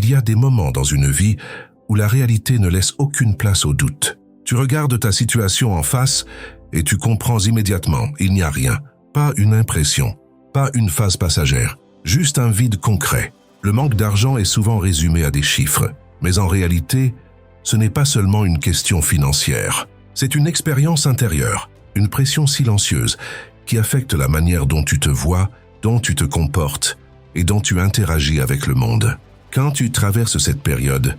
y a des moments dans une vie où la réalité ne laisse aucune place au doute. Tu regardes ta situation en face et tu comprends immédiatement, il n'y a rien, pas une impression, pas une phase passagère, juste un vide concret. Le manque d'argent est souvent résumé à des chiffres, mais en réalité, ce n'est pas seulement une question financière. C'est une expérience intérieure, une pression silencieuse qui affecte la manière dont tu te vois, dont tu te comportes et dont tu interagis avec le monde. Quand tu traverses cette période,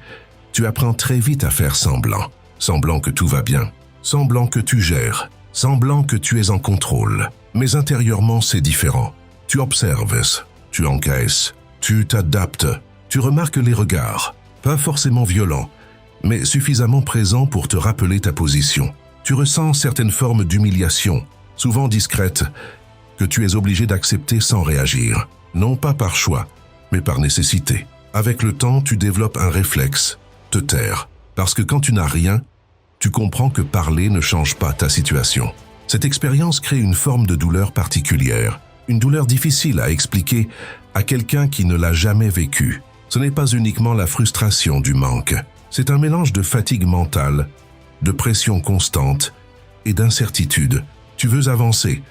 tu apprends très vite à faire semblant. Semblant que tout va bien, semblant que tu gères, semblant que tu es en contrôle. Mais intérieurement, c'est différent. Tu observes, tu encaisses, tu t'adaptes, tu remarques les regards, pas forcément violents, mais suffisamment présents pour te rappeler ta position. Tu ressens certaines formes d'humiliation, souvent discrètes, que tu es obligé d'accepter sans réagir, non pas par choix, mais par nécessité. Avec le temps, tu développes un réflexe, te taire, parce que quand tu n'as rien, tu comprends que parler ne change pas ta situation. Cette expérience crée une forme de douleur particulière, une douleur difficile à expliquer à quelqu'un qui ne l'a jamais vécue. Ce n'est pas uniquement la frustration du manque, c'est un mélange de fatigue mentale, de pression constante et d'incertitude. Tu veux avancer,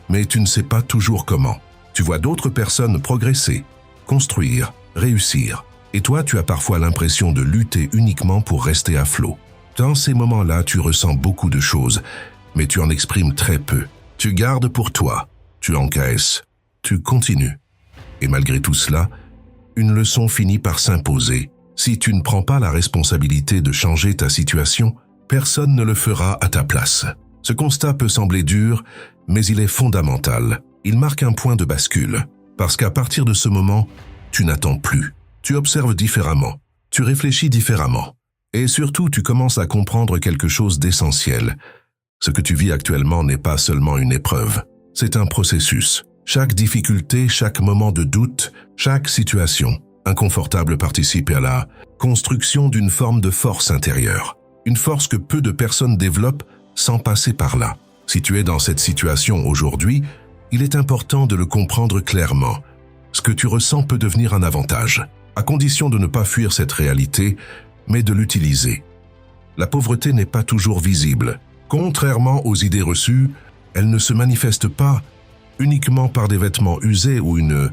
mais tu ne sais pas toujours comment. Tu vois d'autres personnes progresser, construire, réussir. Et toi, tu as parfois l'impression de lutter uniquement pour rester à flot. Dans ces moments-là, tu ressens beaucoup de choses, mais tu en exprimes très peu. Tu gardes pour toi, tu encaisses, tu continues. Et malgré tout cela, une leçon finit par s'imposer. Si tu ne prends pas la responsabilité de changer ta situation, personne ne le fera à ta place. Ce constat peut sembler dur, mais il est fondamental. Il marque un point de bascule, parce qu'à partir de ce moment, tu n'attends plus. Tu observes différemment, tu réfléchis différemment. Et surtout, tu commences à comprendre quelque chose d'essentiel. Ce que tu vis actuellement n'est pas seulement une épreuve, c'est un processus. Chaque difficulté, chaque moment de doute, chaque situation inconfortable participe à la construction d'une forme de force intérieure. Une force que peu de personnes développent sans passer par là. Si tu es dans cette situation aujourd'hui, il est important de le comprendre clairement. Ce que tu ressens peut devenir un avantage, à condition de ne pas fuir cette réalité, mais de l'utiliser. La pauvreté n'est pas toujours visible. Contrairement aux idées reçues, elle ne se manifeste pas uniquement par des vêtements usés ou une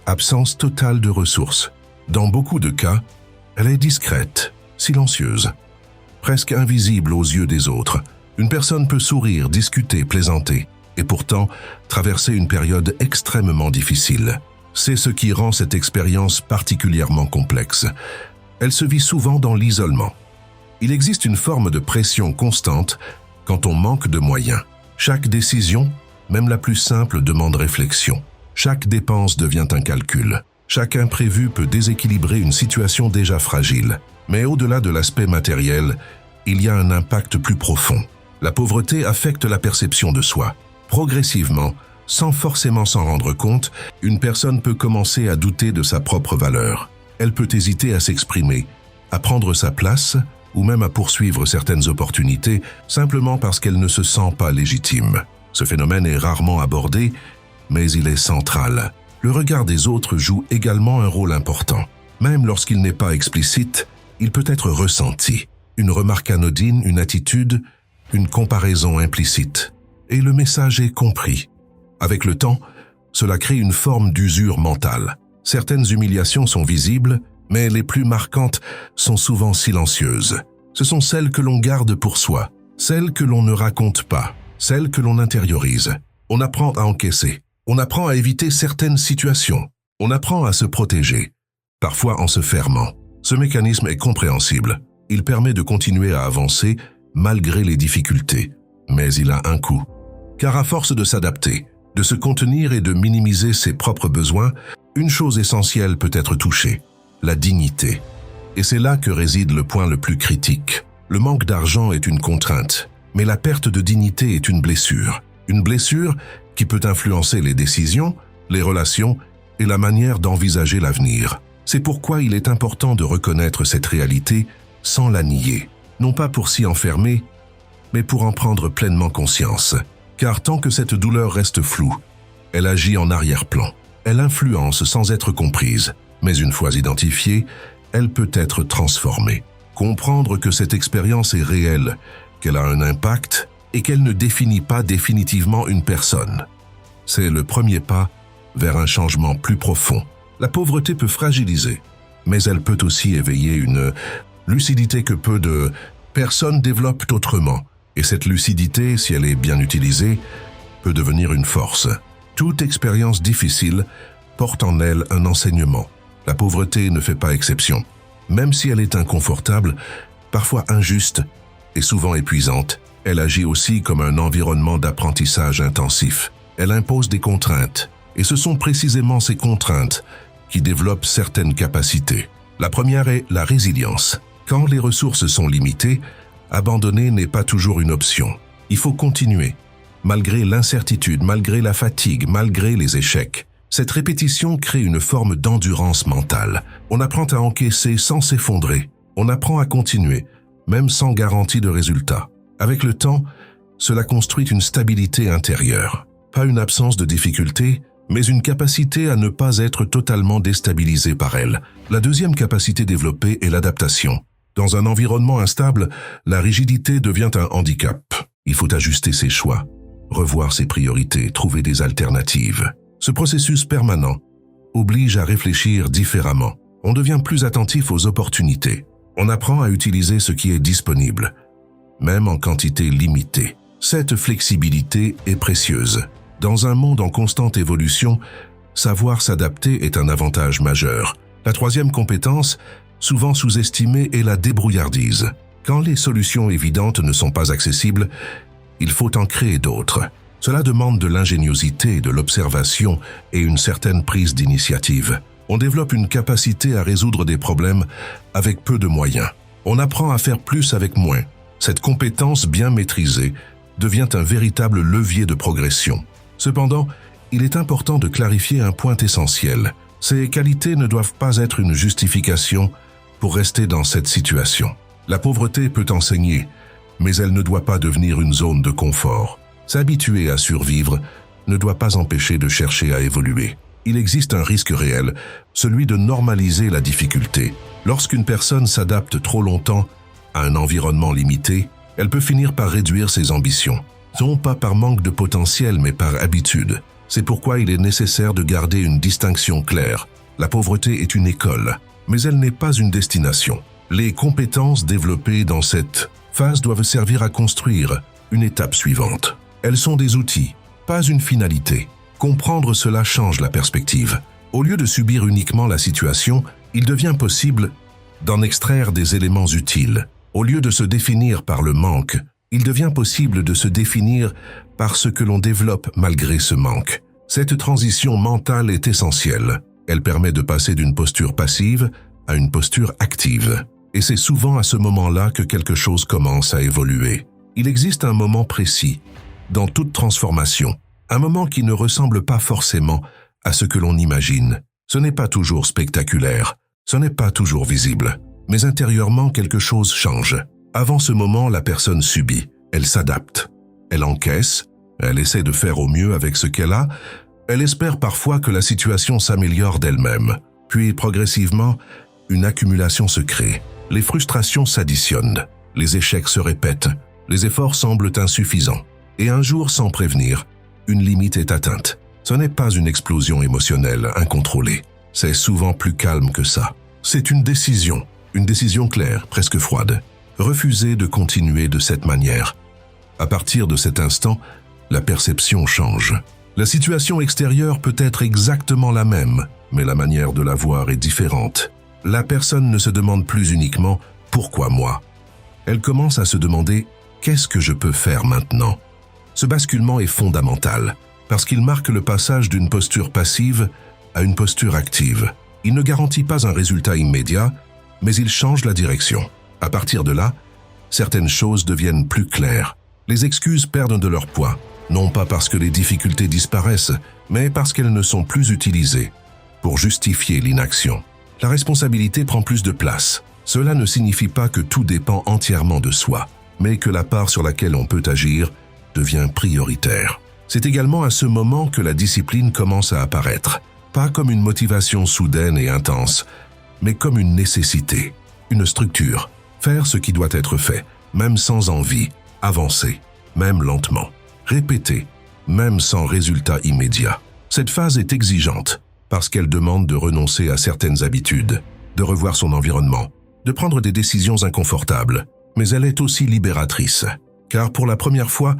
absence totale de ressources. Dans beaucoup de cas, elle est discrète, silencieuse, presque invisible aux yeux des autres. Une personne peut sourire, discuter, plaisanter, et pourtant traverser une période extrêmement difficile. C'est ce qui rend cette expérience particulièrement complexe. Elle se vit souvent dans l'isolement. Il existe une forme de pression constante quand on manque de moyens. Chaque décision, même la plus simple, demande réflexion. Chaque dépense devient un calcul. Chaque imprévu peut déséquilibrer une situation déjà fragile. Mais au-delà de l'aspect matériel, il y a un impact plus profond. La pauvreté affecte la perception de soi. Progressivement, sans forcément s'en rendre compte, une personne peut commencer à douter de sa propre valeur. Elle peut hésiter à s'exprimer, à prendre sa place ou même à poursuivre certaines opportunités simplement parce qu'elle ne se sent pas légitime. Ce phénomène est rarement abordé, mais il est central. Le regard des autres joue également un rôle important. Même lorsqu'il n'est pas explicite, il peut être ressenti. Une remarque anodine, une attitude, une comparaison implicite. Et le message est compris. Avec le temps, cela crée une forme d'usure mentale. Certaines humiliations sont visibles, mais les plus marquantes sont souvent silencieuses. Ce sont celles que l'on garde pour soi, celles que l'on ne raconte pas, celles que l'on intériorise. On apprend à encaisser, on apprend à éviter certaines situations, on apprend à se protéger, parfois en se fermant. Ce mécanisme est compréhensible. Il permet de continuer à avancer malgré les difficultés, mais il a un coût. Car à force de s'adapter, de se contenir et de minimiser ses propres besoins, une chose essentielle peut être touchée, la dignité. Et c'est là que réside le point le plus critique. Le manque d'argent est une contrainte, mais la perte de dignité est une blessure. Une blessure qui peut influencer les décisions, les relations et la manière d'envisager l'avenir. C'est pourquoi il est important de reconnaître cette réalité sans la nier. Non pas pour s'y enfermer, mais pour en prendre pleinement conscience. Car tant que cette douleur reste floue, elle agit en arrière-plan. Elle influence sans être comprise. Mais une fois identifiée, elle peut être transformée. Comprendre que cette expérience est réelle, qu'elle a un impact et qu'elle ne définit pas définitivement une personne. C'est le premier pas vers un changement plus profond. La pauvreté peut fragiliser, mais elle peut aussi éveiller une lucidité que peu de personnes développent autrement. Et cette lucidité, si elle est bien utilisée, peut devenir une force. Toute expérience difficile porte en elle un enseignement. La pauvreté ne fait pas exception. Même si elle est inconfortable, parfois injuste et souvent épuisante, elle agit aussi comme un environnement d'apprentissage intensif. Elle impose des contraintes, et ce sont précisément ces contraintes qui développent certaines capacités. La première est la résilience. Quand les ressources sont limitées, abandonner n'est pas toujours une option. Il faut continuer, malgré l'incertitude, malgré la fatigue, malgré les échecs. Cette répétition crée une forme d'endurance mentale. On apprend à encaisser sans s'effondrer. On apprend à continuer, même sans garantie de résultat. Avec le temps, cela construit une stabilité intérieure. Pas une absence de difficulté, mais une capacité à ne pas être totalement déstabilisé par elle. La deuxième capacité développée est l'adaptation. Dans un environnement instable, la rigidité devient un handicap. Il faut ajuster ses choix, revoir ses priorités, trouver des alternatives. Ce processus permanent oblige à réfléchir différemment. On devient plus attentif aux opportunités. On apprend à utiliser ce qui est disponible, même en quantité limitée. Cette flexibilité est précieuse. Dans un monde en constante évolution, savoir s'adapter est un avantage majeur. La troisième compétence, souvent sous-estimée, est la débrouillardise. Quand les solutions évidentes ne sont pas accessibles, il faut en créer d'autres. Cela demande de l'ingéniosité, de l'observation et une certaine prise d'initiative. On développe une capacité à résoudre des problèmes avec peu de moyens. On apprend à faire plus avec moins. Cette compétence bien maîtrisée devient un véritable levier de progression. Cependant, il est important de clarifier un point essentiel. Ces qualités ne doivent pas être une justification pour rester dans cette situation. La pauvreté peut enseigner, mais elle ne doit pas devenir une zone de confort. S'habituer à survivre ne doit pas empêcher de chercher à évoluer. Il existe un risque réel, celui de normaliser la difficulté. Lorsqu'une personne s'adapte trop longtemps à un environnement limité, elle peut finir par réduire ses ambitions. Non pas par manque de potentiel, mais par habitude. C'est pourquoi il est nécessaire de garder une distinction claire. La pauvreté est une école, mais elle n'est pas une destination. Les compétences développées dans cette phase doivent servir à construire une étape suivante. Elles sont des outils, pas une finalité. Comprendre cela change la perspective. Au lieu de subir uniquement la situation, il devient possible d'en extraire des éléments utiles. Au lieu de se définir par le manque, il devient possible de se définir par ce que l'on développe malgré ce manque. Cette transition mentale est essentielle. Elle permet de passer d'une posture passive à une posture active. Et c'est souvent à ce moment-là que quelque chose commence à évoluer. Il existe un moment précis dans toute transformation, un moment qui ne ressemble pas forcément à ce que l'on imagine. Ce n'est pas toujours spectaculaire, ce n'est pas toujours visible, mais intérieurement quelque chose change. Avant ce moment, la personne subit, elle s'adapte, elle encaisse, elle essaie de faire au mieux avec ce qu'elle a, elle espère parfois que la situation s'améliore d'elle-même. Puis, progressivement, une accumulation se crée. Les frustrations s'additionnent, les échecs se répètent, les efforts semblent insuffisants. Et un jour, sans prévenir, une limite est atteinte. Ce n'est pas une explosion émotionnelle incontrôlée. C'est souvent plus calme que ça. C'est une décision claire, presque froide. Refuser de continuer de cette manière. À partir de cet instant, la perception change. La situation extérieure peut être exactement la même, mais la manière de la voir est différente. La personne ne se demande plus uniquement « pourquoi moi ?». Elle commence à se demander « qu'est-ce que je peux faire maintenant ?» Ce basculement est fondamental, parce qu'il marque le passage d'une posture passive à une posture active. Il ne garantit pas un résultat immédiat, mais il change la direction. À partir de là, certaines choses deviennent plus claires. Les excuses perdent de leur poids, non pas parce que les difficultés disparaissent, mais parce qu'elles ne sont plus utilisées pour justifier l'inaction. La responsabilité prend plus de place. Cela ne signifie pas que tout dépend entièrement de soi, mais que la part sur laquelle on peut agir devient prioritaire. C'est également à ce moment que la discipline commence à apparaître, pas comme une motivation soudaine et intense, mais comme une nécessité, une structure. Faire ce qui doit être fait, même sans envie, avancer, même lentement, répéter, même sans résultat immédiat. Cette phase est exigeante parce qu'elle demande de renoncer à certaines habitudes, de revoir son environnement, de prendre des décisions inconfortables, mais elle est aussi libératrice, car pour la première fois,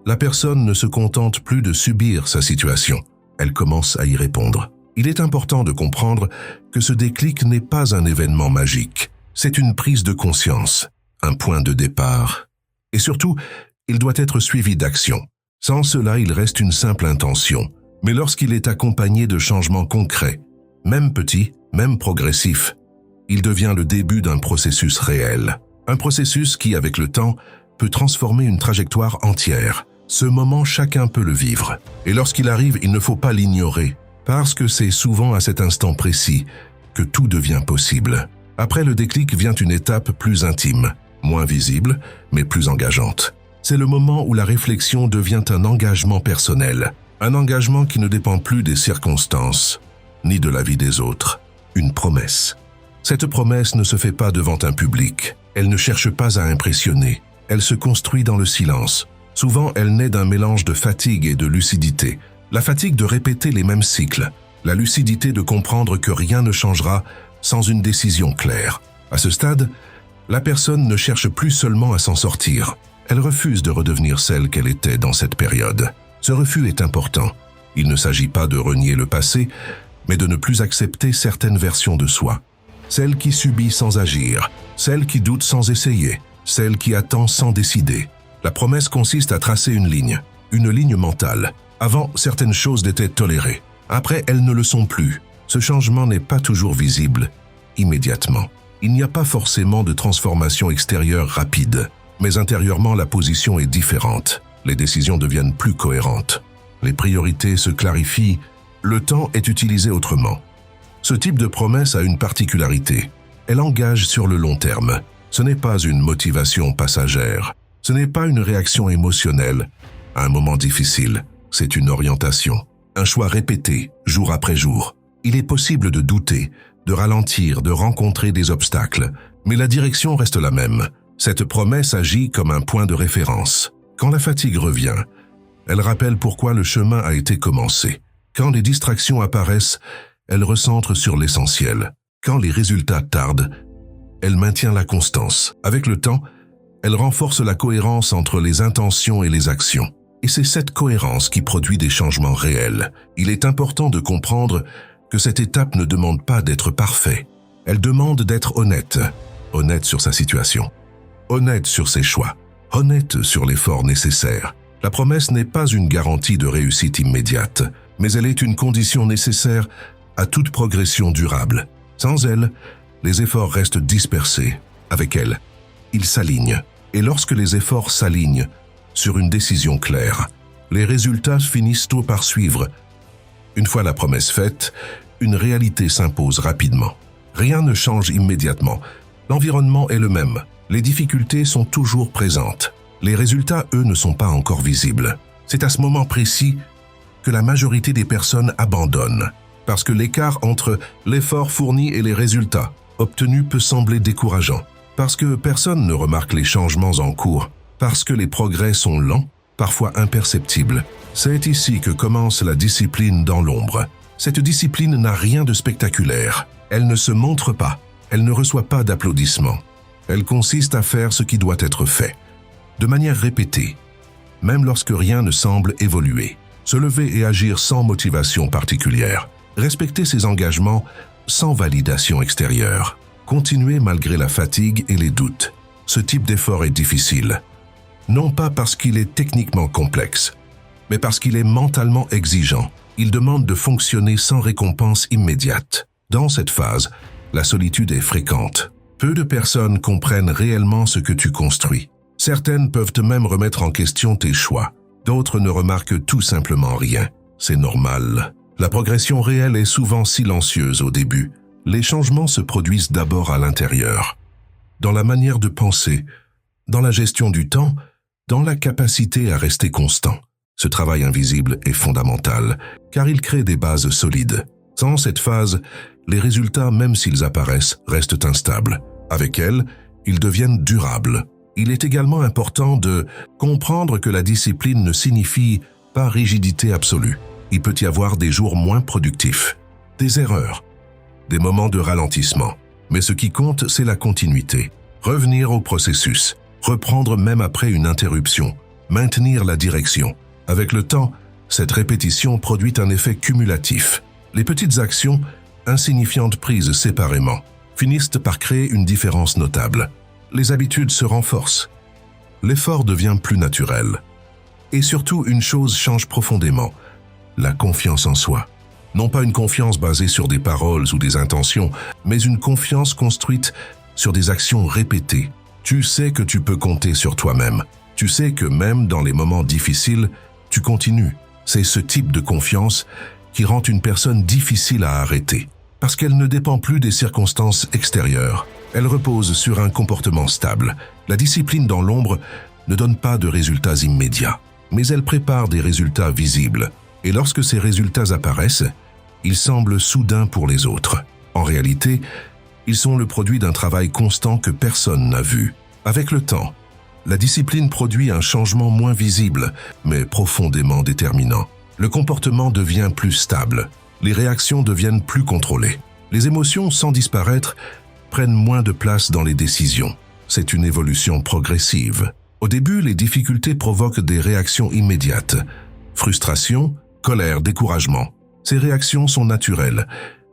la personne ne se contente plus de subir sa situation, elle commence à y répondre. Il est important de comprendre que ce déclic n'est pas un événement magique, c'est une prise de conscience, un point de départ. Et surtout, il doit être suivi d'action. Sans cela, il reste une simple intention. Mais lorsqu'il est accompagné de changements concrets, même petits, même progressifs, il devient le début d'un processus réel. Un processus qui, avec le temps, peut transformer une trajectoire entière. Ce moment, chacun peut le vivre. Et lorsqu'il arrive, il ne faut pas l'ignorer, parce que c'est souvent à cet instant précis que tout devient possible. Après le déclic vient une étape plus intime, moins visible, mais plus engageante. C'est le moment où la réflexion devient un engagement personnel. Un engagement qui ne dépend plus des circonstances, ni de la vie des autres. Une promesse. Cette promesse ne se fait pas devant un public. Elle ne cherche pas à impressionner. Elle se construit dans le silence. Souvent, elle naît d'un mélange de fatigue et de lucidité. La fatigue de répéter les mêmes cycles. La lucidité de comprendre que rien ne changera sans une décision claire. À ce stade, la personne ne cherche plus seulement à s'en sortir. Elle refuse de redevenir celle qu'elle était dans cette période. Ce refus est important. Il ne s'agit pas de renier le passé, mais de ne plus accepter certaines versions de soi. Celle qui subit sans agir, celle qui doute sans essayer, celle qui attend sans décider. La promesse consiste à tracer une ligne mentale. Avant, certaines choses étaient tolérées. Après, elles ne le sont plus. Ce changement n'est pas toujours visible immédiatement. Il n'y a pas forcément de transformation extérieure rapide, mais intérieurement, la position est différente. Les décisions deviennent plus cohérentes. Les priorités se clarifient. Le temps est utilisé autrement. Ce type de promesse a une particularité. Elle engage sur le long terme. Ce n'est pas une motivation passagère. Ce n'est pas une réaction émotionnelle à un moment difficile. C'est une orientation. Un choix répété, jour après jour. Il est possible de douter, de ralentir, de rencontrer des obstacles. Mais la direction reste la même. Cette promesse agit comme un point de référence. Quand la fatigue revient, elle rappelle pourquoi le chemin a été commencé. Quand les distractions apparaissent, elle recentre sur l'essentiel. Quand les résultats tardent, elle maintient la constance. Avec le temps, elle renforce la cohérence entre les intentions et les actions. Et c'est cette cohérence qui produit des changements réels. Il est important de comprendre que cette étape ne demande pas d'être parfait. Elle demande d'être honnête. Honnête sur sa situation. Honnête sur ses choix. Honnête sur l'effort nécessaire. La promesse n'est pas une garantie de réussite immédiate, mais elle est une condition nécessaire à toute progression durable. Sans elle, les efforts restent dispersés. Avec elle, ils s'alignent. Et lorsque les efforts s'alignent sur une décision claire, les résultats finissent tôt par suivre. Une fois la promesse faite, une réalité s'impose rapidement. Rien ne change immédiatement. L'environnement est le même. Les difficultés sont toujours présentes. Les résultats, eux, ne sont pas encore visibles. C'est à ce moment précis que la majorité des personnes abandonnent, parce que l'écart entre l'effort fourni et les résultats obtenus peut sembler décourageant, parce que personne ne remarque les changements en cours, parce que les progrès sont lents, parfois imperceptibles. C'est ici que commence la discipline dans l'ombre. Cette discipline n'a rien de spectaculaire. Elle ne se montre pas. Elle ne reçoit pas d'applaudissements. Elle consiste à faire ce qui doit être fait, de manière répétée, même lorsque rien ne semble évoluer. Se lever et agir sans motivation particulière. Respecter ses engagements sans validation extérieure. Continuer malgré la fatigue et les doutes. Ce type d'effort est difficile. Non pas parce qu'il est techniquement complexe, mais parce qu'il est mentalement exigeant. Il demande de fonctionner sans récompense immédiate. Dans cette phase, la solitude est fréquente. Peu de personnes comprennent réellement ce que tu construis. Certaines peuvent même remettre en question tes choix. D'autres ne remarquent tout simplement rien. C'est normal. La progression réelle est souvent silencieuse au début. Les changements se produisent d'abord à l'intérieur. Dans la manière de penser, dans la gestion du temps, dans la capacité à rester constant. Ce travail invisible est fondamental, car il crée des bases solides. Sans cette phase, les résultats, même s'ils apparaissent, restent instables. Avec elles, ils deviennent durables. Il est également important de comprendre que la discipline ne signifie pas rigidité absolue. Il peut y avoir des jours moins productifs, des erreurs, des moments de ralentissement. Mais ce qui compte, c'est la continuité. Revenir au processus, reprendre même après une interruption, maintenir la direction. Avec le temps, cette répétition produit un effet cumulatif. Les petites actions, insignifiantes prises séparément, finissent par créer une différence notable. Les habitudes se renforcent. L'effort devient plus naturel. Et surtout, une chose change profondément, la confiance en soi. Non pas une confiance basée sur des paroles ou des intentions, mais une confiance construite sur des actions répétées. Tu sais que tu peux compter sur toi-même. Tu sais que même dans les moments difficiles, tu continues. C'est ce type de confiance qui rend une personne difficile à arrêter, parce qu'elle ne dépend plus des circonstances extérieures. Elle repose sur un comportement stable. La discipline dans l'ombre ne donne pas de résultats immédiats, mais elle prépare des résultats visibles. Et lorsque ces résultats apparaissent, ils semblent soudains pour les autres. En réalité, ils sont le produit d'un travail constant que personne n'a vu. Avec le temps, la discipline produit un changement moins visible, mais profondément déterminant. Le comportement devient plus stable. Les réactions deviennent plus contrôlées. Les émotions, sans disparaître, prennent moins de place dans les décisions. C'est une évolution progressive. Au début, les difficultés provoquent des réactions immédiates. Frustration, colère, découragement. Ces réactions sont naturelles,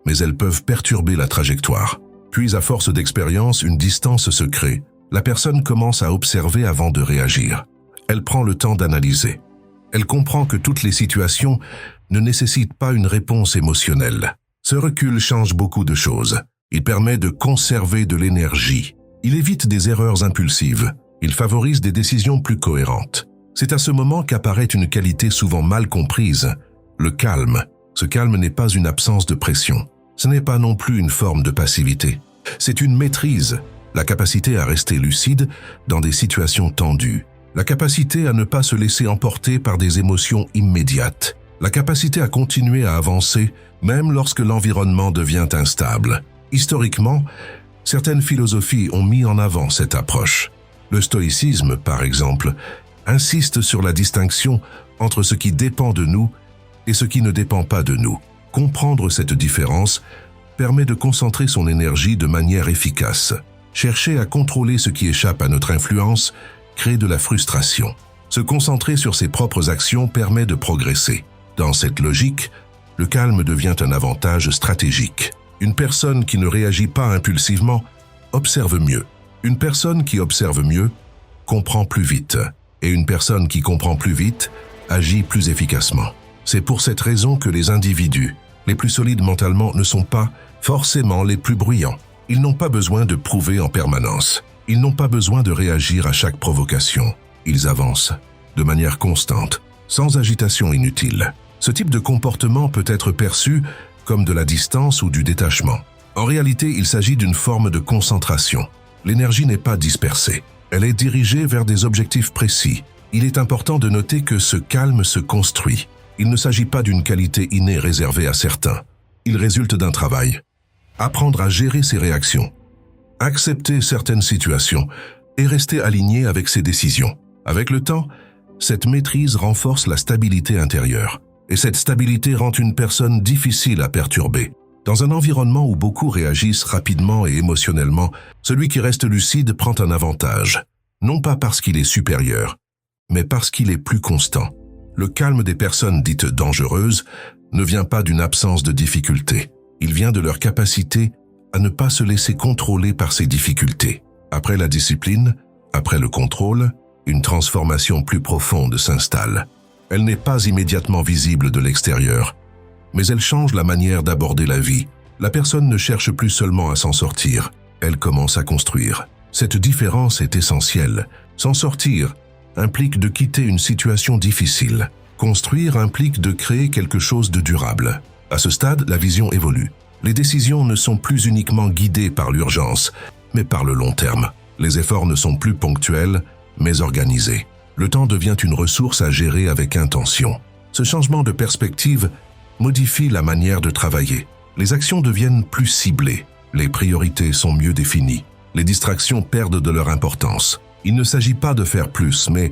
mais elles peuvent perturber la trajectoire. Puis, à force d'expérience, une distance se crée. La personne commence à observer avant de réagir. Elle prend le temps d'analyser. Elle comprend que toutes les situations ne nécessitent pas une réponse émotionnelle. Ce recul change beaucoup de choses. Il permet de conserver de l'énergie. Il évite des erreurs impulsives. Il favorise des décisions plus cohérentes. C'est à ce moment qu'apparaît une qualité souvent mal comprise, le calme. Ce calme n'est pas une absence de pression. Ce n'est pas non plus une forme de passivité. C'est une maîtrise, la capacité à rester lucide dans des situations tendues. La capacité à ne pas se laisser emporter par des émotions immédiates. La capacité à continuer à avancer même lorsque l'environnement devient instable. Historiquement, certaines philosophies ont mis en avant cette approche. Le stoïcisme, par exemple, insiste sur la distinction entre ce qui dépend de nous et ce qui ne dépend pas de nous. Comprendre cette différence permet de concentrer son énergie de manière efficace. Chercher à contrôler ce qui échappe à notre influence crée de la frustration. Se concentrer sur ses propres actions permet de progresser. Dans cette logique, le calme devient un avantage stratégique. Une personne qui ne réagit pas impulsivement observe mieux. Une personne qui observe mieux comprend plus vite. Et une personne qui comprend plus vite agit plus efficacement. C'est pour cette raison que les individus les plus solides mentalement ne sont pas forcément les plus bruyants. Ils n'ont pas besoin de prouver en permanence. Ils n'ont pas besoin de réagir à chaque provocation. Ils avancent de manière constante, sans agitation inutile. Ce type de comportement peut être perçu comme de la distance ou du détachement. En réalité, il s'agit d'une forme de concentration. L'énergie n'est pas dispersée. Elle est dirigée vers des objectifs précis. Il est important de noter que ce calme se construit. Il ne s'agit pas d'une qualité innée réservée à certains. Il résulte d'un travail. Apprendre à gérer ses réactions, accepter certaines situations et rester aligné avec ses décisions. Avec le temps, cette maîtrise renforce la stabilité intérieure. Et cette stabilité rend une personne difficile à perturber. Dans un environnement où beaucoup réagissent rapidement et émotionnellement, celui qui reste lucide prend un avantage. Non pas parce qu'il est supérieur, mais parce qu'il est plus constant. Le calme des personnes dites dangereuses ne vient pas d'une absence de difficultés. Il vient de leur capacité à ne pas se laisser contrôler par ces difficultés. Après la discipline, après le contrôle, une transformation plus profonde s'installe. Elle n'est pas immédiatement visible de l'extérieur, mais elle change la manière d'aborder la vie. La personne ne cherche plus seulement à s'en sortir, elle commence à construire. Cette différence est essentielle. S'en sortir implique de quitter une situation difficile. Construire implique de créer quelque chose de durable. À ce stade, la vision évolue. Les décisions ne sont plus uniquement guidées par l'urgence, mais par le long terme. Les efforts ne sont plus ponctuels, mais organisés. Le temps devient une ressource à gérer avec intention. Ce changement de perspective modifie la manière de travailler. Les actions deviennent plus ciblées, les priorités sont mieux définies, les distractions perdent de leur importance. Il ne s'agit pas de faire plus, mais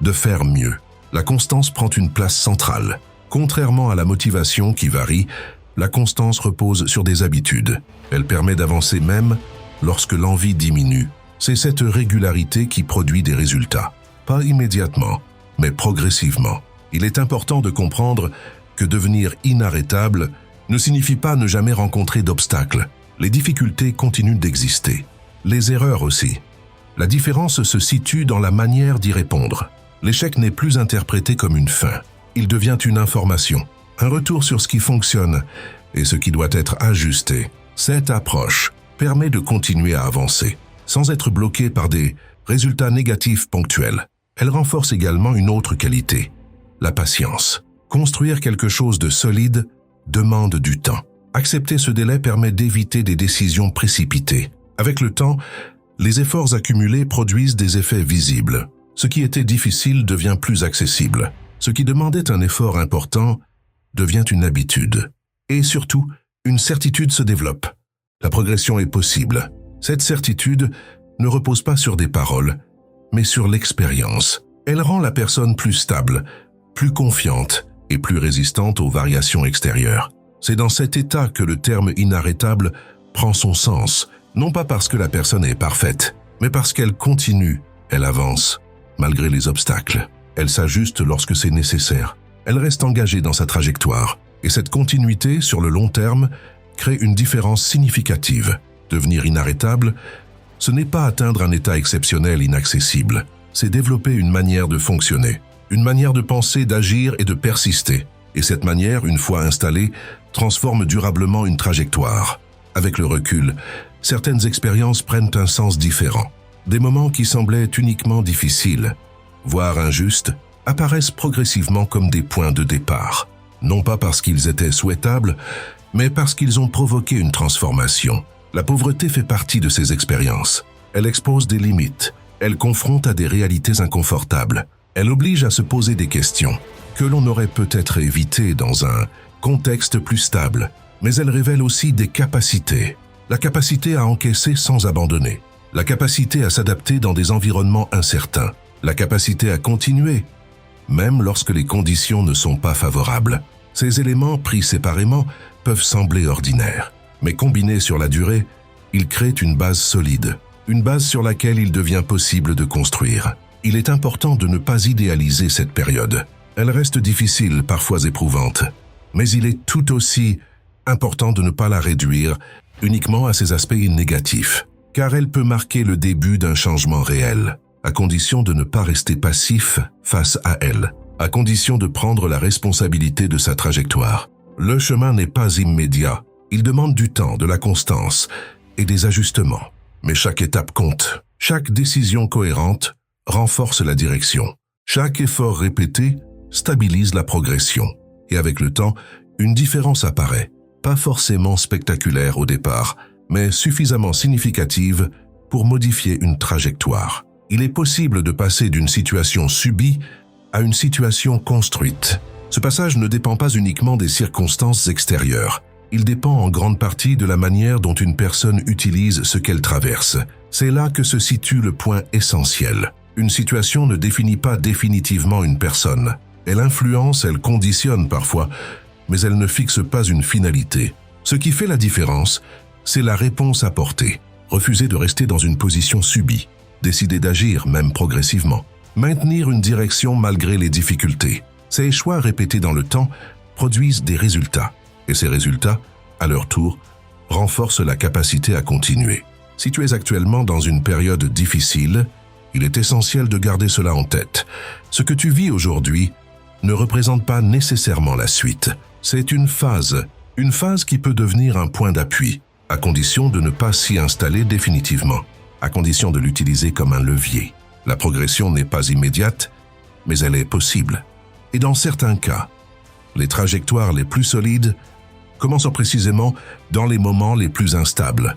de faire mieux. La constance prend une place centrale. Contrairement à la motivation qui varie, la constance repose sur des habitudes. Elle permet d'avancer même lorsque l'envie diminue. C'est cette régularité qui produit des résultats. Pas immédiatement, mais progressivement. Il est important de comprendre que devenir inarrêtable ne signifie pas ne jamais rencontrer d'obstacles. Les difficultés continuent d'exister. Les erreurs aussi. La différence se situe dans la manière d'y répondre. L'échec n'est plus interprété comme une fin. Il devient une information, un retour sur ce qui fonctionne et ce qui doit être ajusté. Cette approche permet de continuer à avancer, sans être bloqué par des résultats négatifs ponctuels. Elle renforce également une autre qualité, la patience. Construire quelque chose de solide demande du temps. Accepter ce délai permet d'éviter des décisions précipitées. Avec le temps, les efforts accumulés produisent des effets visibles. Ce qui était difficile devient plus accessible. Ce qui demandait un effort important devient une habitude. Et surtout, une certitude se développe. La progression est possible. Cette certitude ne repose pas sur des paroles, mais sur l'expérience. Elle rend la personne plus stable, plus confiante et plus résistante aux variations extérieures. C'est dans cet état que le terme inarrêtable prend son sens, non pas parce que la personne est parfaite, mais parce qu'elle continue, elle avance, malgré les obstacles. Elle s'ajuste lorsque c'est nécessaire. Elle reste engagée dans sa trajectoire. Et cette continuité, sur le long terme, crée une différence significative. Devenir inarrêtable, ce n'est pas atteindre un état exceptionnel inaccessible. C'est développer une manière de fonctionner, une manière de penser, d'agir et de persister. Et cette manière, une fois installée, transforme durablement une trajectoire. Avec le recul, certaines expériences prennent un sens différent. Des moments qui semblaient uniquement difficiles, voire injustes, apparaissent progressivement comme des points de départ. Non pas parce qu'ils étaient souhaitables, mais parce qu'ils ont provoqué une transformation. La pauvreté fait partie de ces expériences. Elle expose des limites, elle confronte à des réalités inconfortables, elle oblige à se poser des questions que l'on aurait peut-être évitées dans un contexte plus stable. Mais elle révèle aussi des capacités. La capacité à encaisser sans abandonner, la capacité à s'adapter dans des environnements incertains, la capacité à continuer, même lorsque les conditions ne sont pas favorables. Ces éléments, pris séparément, peuvent sembler ordinaires, mais combinés sur la durée, ils créent une base solide, une base sur laquelle il devient possible de construire. Il est important de ne pas idéaliser cette période. Elle reste difficile, parfois éprouvante, mais il est tout aussi important de ne pas la réduire uniquement à ses aspects négatifs, car elle peut marquer le début d'un changement réel, à condition de ne pas rester passif face à elle, à condition de prendre la responsabilité de sa trajectoire. Le chemin n'est pas immédiat, il demande du temps, de la constance et des ajustements. Mais chaque étape compte, chaque décision cohérente renforce la direction, chaque effort répété stabilise la progression. Et avec le temps, une différence apparaît, pas forcément spectaculaire au départ, mais suffisamment significative pour modifier une trajectoire. Il est possible de passer d'une situation subie à une situation construite. Ce passage ne dépend pas uniquement des circonstances extérieures. Il dépend en grande partie de la manière dont une personne utilise ce qu'elle traverse. C'est là que se situe le point essentiel. Une situation ne définit pas définitivement une personne. Elle influence, elle conditionne parfois, mais elle ne fixe pas une finalité. Ce qui fait la différence, c'est la réponse apportée. Refuser de rester dans une position subie, décider d'agir, même progressivement, maintenir une direction malgré les difficultés. Ces choix répétés dans le temps produisent des résultats, et ces résultats, à leur tour, renforcent la capacité à continuer. Si tu es actuellement dans une période difficile, il est essentiel de garder cela en tête. Ce que tu vis aujourd'hui ne représente pas nécessairement la suite. C'est une phase qui peut devenir un point d'appui, à condition de ne pas s'y installer définitivement, à condition de l'utiliser comme un levier. La progression n'est pas immédiate, mais elle est possible. Et dans certains cas, les trajectoires les plus solides commencent précisément dans les moments les plus instables.